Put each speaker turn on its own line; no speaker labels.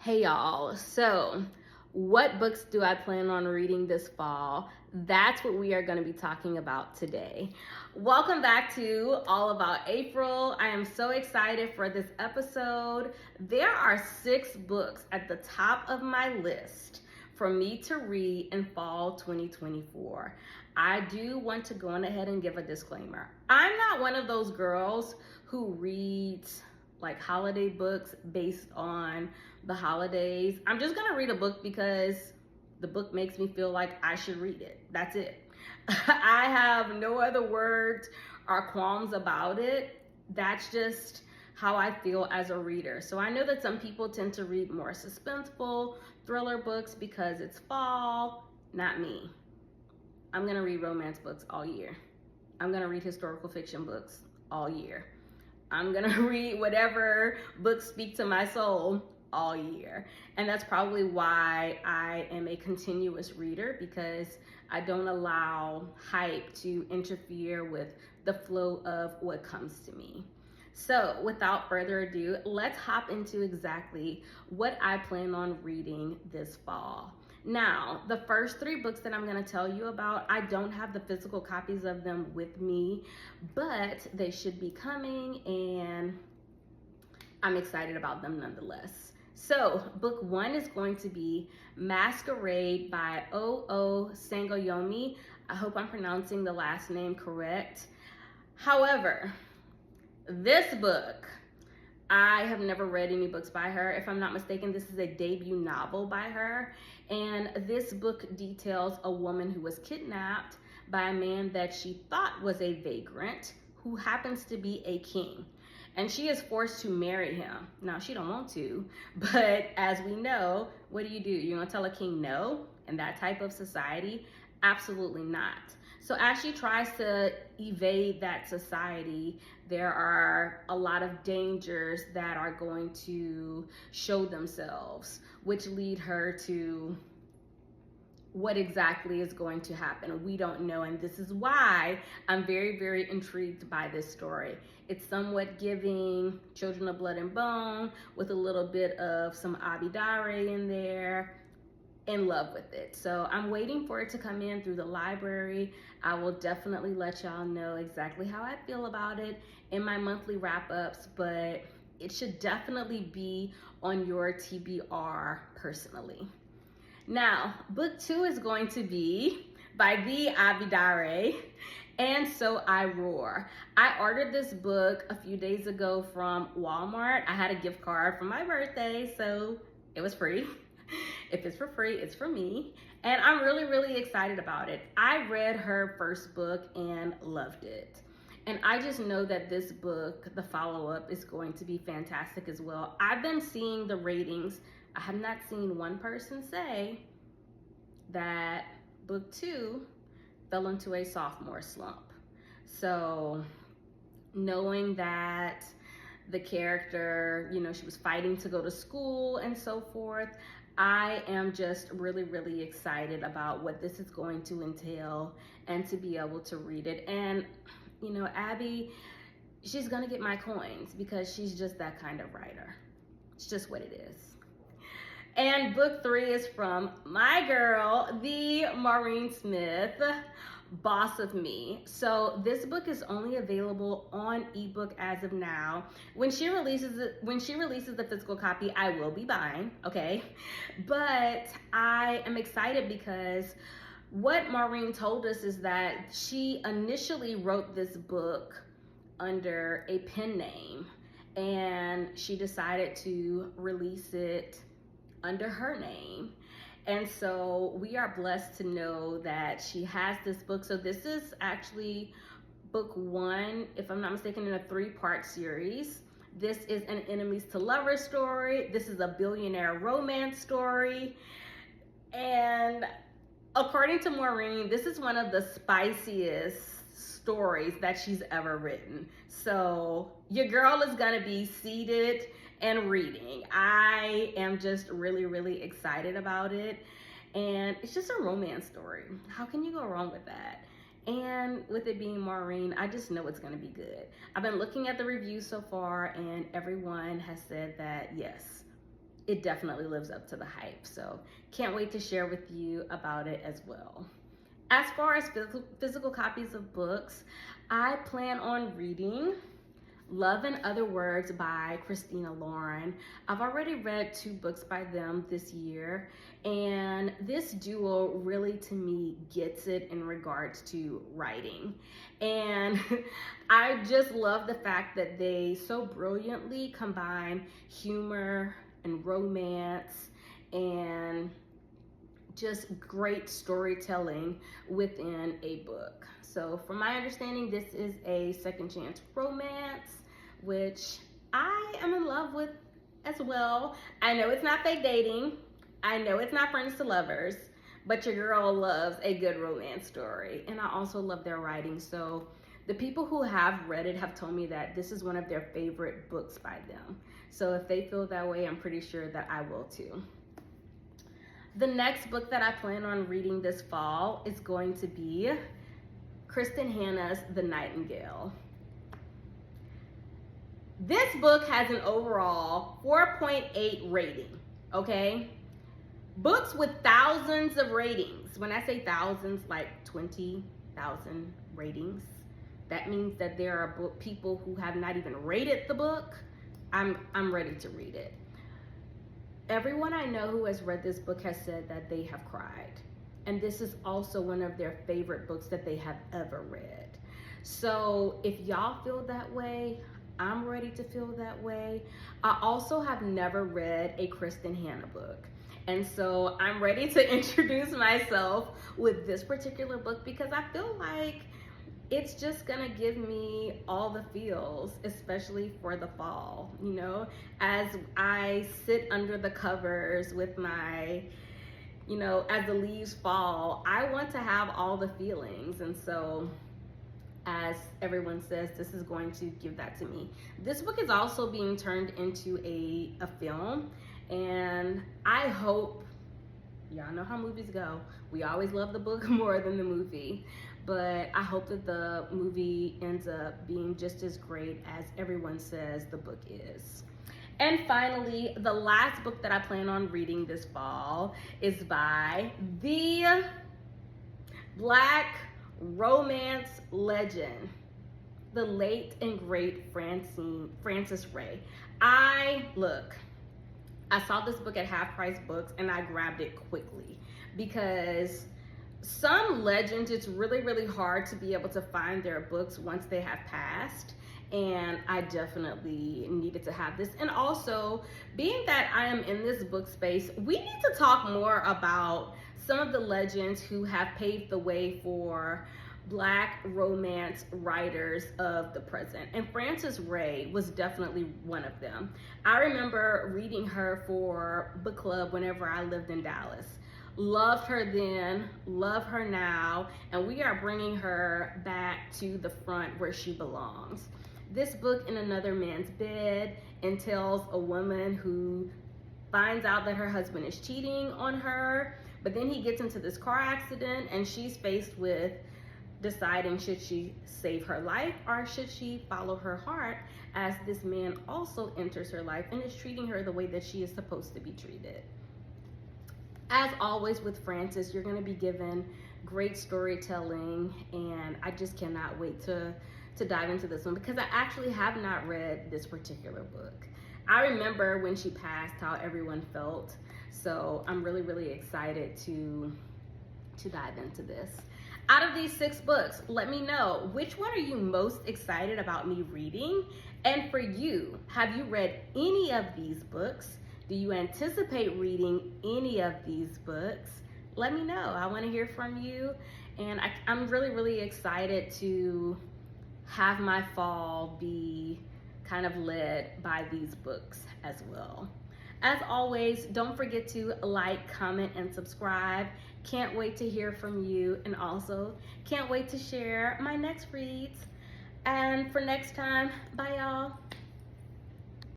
Hey y'all, so what books do I plan on reading this fall? That's what we are going to be talking about today. Welcome back to All About April. I am so excited for this episode. There are 6 books at the top of my list for me to read in fall 2024. I do want to go on ahead and give a disclaimer. I'm not one of those girls who reads like holiday books based on the holidays. I'm just gonna read a book because the book makes me feel like I should read it. That's it. I have no other words or qualms about it. That's just how I feel as a reader. So I know that some people tend to read more suspenseful thriller books because it's fall. Not me. I'm gonna read romance books all year. I'm gonna read historical fiction books all year. I'm gonna read whatever books speak to my soul all year. And that's probably why I am a continuous reader, because I don't allow hype to interfere with the flow of what comes to me. So without further ado, let's hop into exactly what I plan on reading this fall. Now, the first 3 books that I'm going to tell you about, I don't have the physical copies of them with me, but they should be coming and I'm excited about them nonetheless. So, book 1 is going to be Masquerade by O.O. Sangoyomi. I hope I'm pronouncing the last name correct. However, this book, I have never read any books by her. If I'm not mistaken, this is a debut novel by her. And this book details a woman who was kidnapped by a man that she thought was a vagrant who happens to be a king. And she is forced to marry him. Now, she don't want to, but as we know, what do? You're gonna tell a king no in that type of society? Absolutely not. So as she tries to evade that society, there are a lot of dangers that are going to show themselves, which lead her to what exactly is going to happen. We don't know, and this is why I'm very, very intrigued by this story. It's somewhat giving Children of Blood and Bone with a little bit of some abidare in there. In love with it. So I'm waiting for it to come in through the library. I will definitely let y'all know exactly how I feel about it in my monthly wrap-ups, but it should definitely be on your TBR personally. Now, book 2 is going to be by the Abidare, And So I Roar. I ordered this book a few days ago from Walmart. I had a gift card for my birthday, so it was free. If it's for free, it's for me. And I'm really, really excited about it. I read her first book and loved it. And I just know that this book, the follow-up, is going to be fantastic as well. I've been seeing the ratings. I have not seen one person say that book 2 fell into a sophomore slump. So knowing that the character, she was fighting to go to school and so forth, I am just really, really excited about what this is going to entail and to be able to read it. And, Abby, she's gonna get my coins because she's just that kind of writer. It's just what it is. And book 3 is from my girl, the Maureen Smith, Boss of Me. So this book is only available on ebook as of now. When she releases the physical copy, I will be buying, okay? But I am excited because what Maureen told us is that she initially wrote this book under a pen name, and she decided to release it under her name. And so we are blessed to know that she has this book. So this is actually book 1, if I'm not mistaken, in a 3-part series. This is an enemies to lovers story. This is a billionaire romance story. And according to Maureen, this is one of the spiciest stories that she's ever written. So your girl is gonna be seated and reading. I am just really, really excited about it. And it's just a romance story. How can you go wrong with that? And with it being Maureen, I just know it's gonna be good. I've been looking at the reviews so far and everyone has said that yes, it definitely lives up to the hype. So can't wait to share with you about it as well. As far as physical copies of books, I plan on reading Love and Other Words by Christina Lauren. I've already read 2 books by them this year, and this duo really, to me, gets it in regards to writing. And I just love the fact that they so brilliantly combine humor and romance and just great storytelling within a book. So from my understanding, this is a second chance romance, which I am in love with as well. I know it's not fake dating. I know it's not friends to lovers, but your girl loves a good romance story. And I also love their writing. So the people who have read it have told me that this is one of their favorite books by them. So if they feel that way, I'm pretty sure that I will too. The next book that I plan on reading this fall is going to be Kristen Hanna's The Nightingale. This book has an overall 4.8 rating, okay? Books with thousands of ratings. When I say thousands, like 20,000 ratings, that means that there are people who have not even rated the book. I'm ready to read it. Everyone I know who has read this book has said that they have cried. And this is also one of their favorite books that they have ever read. So if y'all feel that way, I'm ready to feel that way. I also have never read a Kristen Hanna book. And so I'm ready to introduce myself with this particular book because I feel like it's just gonna give me all the feels, especially for the fall, you know, as I sit under the covers with my, you know, as the leaves fall, I want to have all the feelings. And so as everyone says, this is going to give that to me. This book is also being turned into a film, and I hope, y'all know how movies go, we always love the book more than the movie, but I hope that the movie ends up being just as great as everyone says the book is. And finally, the last book that I plan on reading this fall is by the Black romance legend, the late and great Frances Ray. I saw this book at Half Price Books and I grabbed it quickly because some legends, it's really, really hard to be able to find their books once they have passed. And I definitely needed to have this. And also, being that I am in this book space, we need to talk more about some of the legends who have paved the way for Black romance writers of the present. And Frances Ray was definitely one of them. I remember reading her for book club whenever I lived in Dallas. Loved her then, love her now, and we are bringing her back to the front where she belongs. This book, In Another Man's Bed, entails a woman who finds out that her husband is cheating on her, but then he gets into this car accident and she's faced with deciding should she save her life or should she follow her heart, as this man also enters her life and is treating her the way that she is supposed to be treated. As always with Frances, you're going to be given great storytelling, and I just cannot wait to dive into this one because I actually have not read this particular book. I remember when she passed how everyone felt, so I'm really, really excited to dive into this. Out of these 6 books, let me know, which one are you most excited about me reading? And for you, have you read any of these books? Do you anticipate reading any of these books? Let me know. I want to hear from you. And I'm really, really excited to have my fall be kind of led by these books as well. As always, don't forget to like, comment, and subscribe. Can't wait to hear from you, and also can't wait to share my next reads. And for next time, bye y'all.